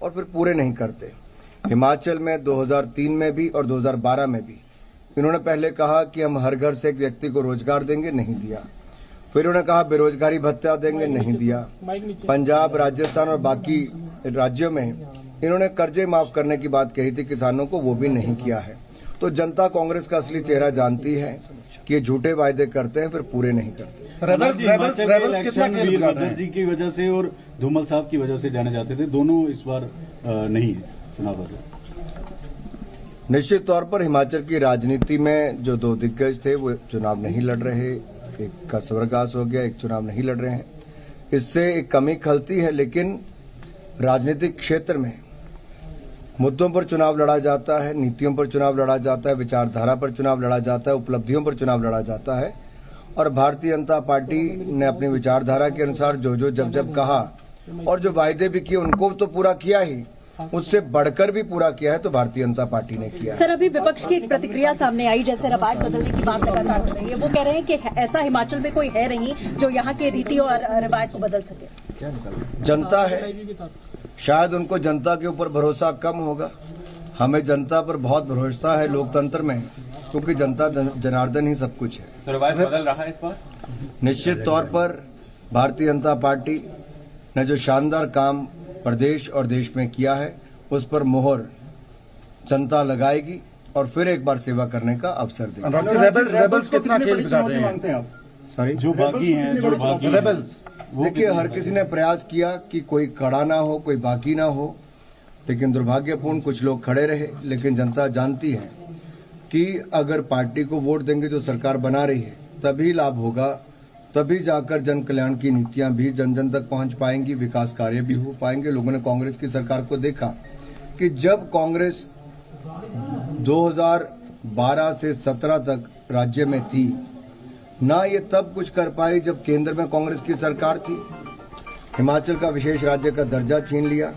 और फिर पूरे नहीं करते। हिमाचल में 2003 में भी और 2012 में भी इन्होंने पहले कहा कि हम हर घर से एक व्यक्ति को रोजगार देंगे, नहीं दिया। फिर उन्होंने कहा बेरोजगारी भत्ता देंगे, नहीं दिया। पंजाब, राजस्थान और बाकी राज्यों में इन्होंने कर्जे माफ करने की बात कही थी किसानों को, वो भी नहीं किया है। तो जनता कांग्रेस का असली चेहरा जानती है कि ये झूठे वायदे करते हैं फिर पूरे नहीं करते। वीरभद्र जी की वजह से और धूमल साहब की वजह से जाने जाते थे, दोनों इस बार नहीं चुनाव। निश्चित तौर पर हिमाचल की राजनीति में जो दो दिग्गज थे वो चुनाव नहीं लड़ रहे, एक का स्वर्गवास हो गया, एक चुनाव नहीं लड़ रहे हैं। इससे एक कमी खलती है, लेकिन राजनीतिक क्षेत्र में मुद्दों पर चुनाव लड़ा जाता है, नीतियों पर चुनाव लड़ा जाता है, विचारधारा पर चुनाव लड़ा जाता है, उपलब्धियों पर चुनाव लड़ा जाता है। और भारतीय जनता पार्टी ने अपनी विचारधारा के अनुसार जो जब जब कहा और जो वायदे भी किए उनको तो पूरा किया ही, उससे बढ़कर भी पूरा किया है तो भारतीय जनता पार्टी ने किया। सर, अभी विपक्ष की एक प्रतिक्रिया सामने आई, जैसे रवायत बदलने की बात लगातार हो रही है। वो कह रहे हैं कि ऐसा हिमाचल में कोई है नहीं जो यहाँ के रीति और रवायत को बदल सके। जनता है, शायद उनको जनता के ऊपर भरोसा कम होगा। हमें जनता पर बहुत भरोसा है लोकतंत्र में, क्योंकि जनता जनार्दन ही सब कुछ है। तो रवायत बदल रहा है इस बार? निश्चित तौर पर भारतीय जनता पार्टी ने जो शानदार काम प्रदेश और देश में किया है उस पर मोहर जनता लगाएगी और फिर एक बार सेवा करने का अवसर देगी। रेबल्स कितना खेल बिगाड़ रहे हैं आप? सॉरी, जो बागी हैं, जो बागी रेबल्स, देखिए हर किसी ने प्रयास किया कि कोई खड़ा ना हो, कोई बाकी ना हो, लेकिन दुर्भाग्यपूर्ण कुछ लोग खड़े रहे। लेकिन जनता जानती है कि अगर पार्टी को वोट देंगे जो सरकार बना रही है तभी लाभ होगा, तभी जाकर जन कल्याण की नीतियां भी जन जन तक पहुंच पाएंगी, विकास कार्य भी हो पाएंगे। लोगों ने कांग्रेस की सरकार को देखा कि जब कांग्रेस 2012 से 17 तक राज्य में थी ना, ये तब कुछ कर पाई जब केंद्र में कांग्रेस की सरकार थी। हिमाचल का विशेष राज्य का दर्जा छीन लिया,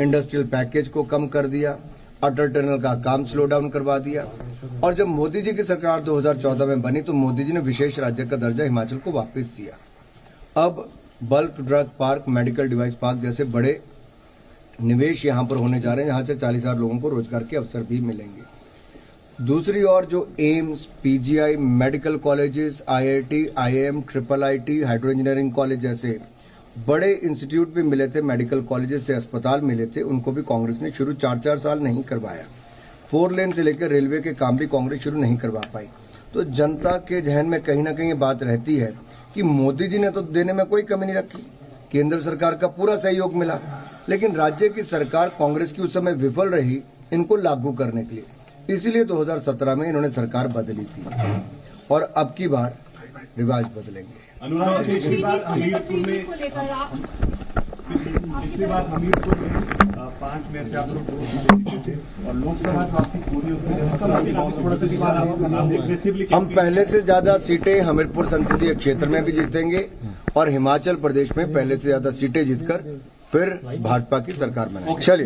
इंडस्ट्रियल पैकेज को कम कर दिया, अटल टनल का काम स्लो डाउन करवा दिया। और जब मोदी जी की सरकार 2014 में बनी तो मोदी जी ने विशेष राज्य का दर्जा हिमाचल को वापस दिया। अब bulk drug park, medical device park जैसे बड़े निवेश यहां पर होने जा रहे हैं, जहां से 40,000 लोगों को रोजगार के अवसर भी मिलेंगे। दूसरी ओर जो AIIMS, PGI, medical colleges, IIT, IAM, IIIT, hydro engineering college जैसे बड़े इंस्टीट्यूट भी मिले थे, मेडिकल कॉलेजेस से अस्पताल मिले थे, उनको भी कांग्रेस ने शुरू 4-4 साल नहीं करवाया। 4 लेन से लेकर रेलवे के काम भी कांग्रेस शुरू नहीं करवा पाई। तो जनता के जहन में कहीं ना कहीं ये बात रहती है कि मोदी जी ने तो देने में कोई कमी नहीं रखी, केंद्र सरकार का पूरा सहयोग मिला, लेकिन राज्य की सरकार कांग्रेस की उस समय विफल रही इनको लागू करने के लिए। इसीलिए 2017 में इन्होंने सरकार बदली थी और अब की बार रिवाज बदलेंगे। अनुराग, पिछली बार हमीरपुर में 5 में से आप लोग थे और लोकसभा तो आपकी पूरी उसमें हम पहले से ज्यादा सीटें हमीरपुर संसदीय क्षेत्र में भी जीतेंगे और हिमाचल प्रदेश में पहले से ज्यादा सीटें जीतकर फिर भाजपा की सरकार बनाएंगे। चलिए।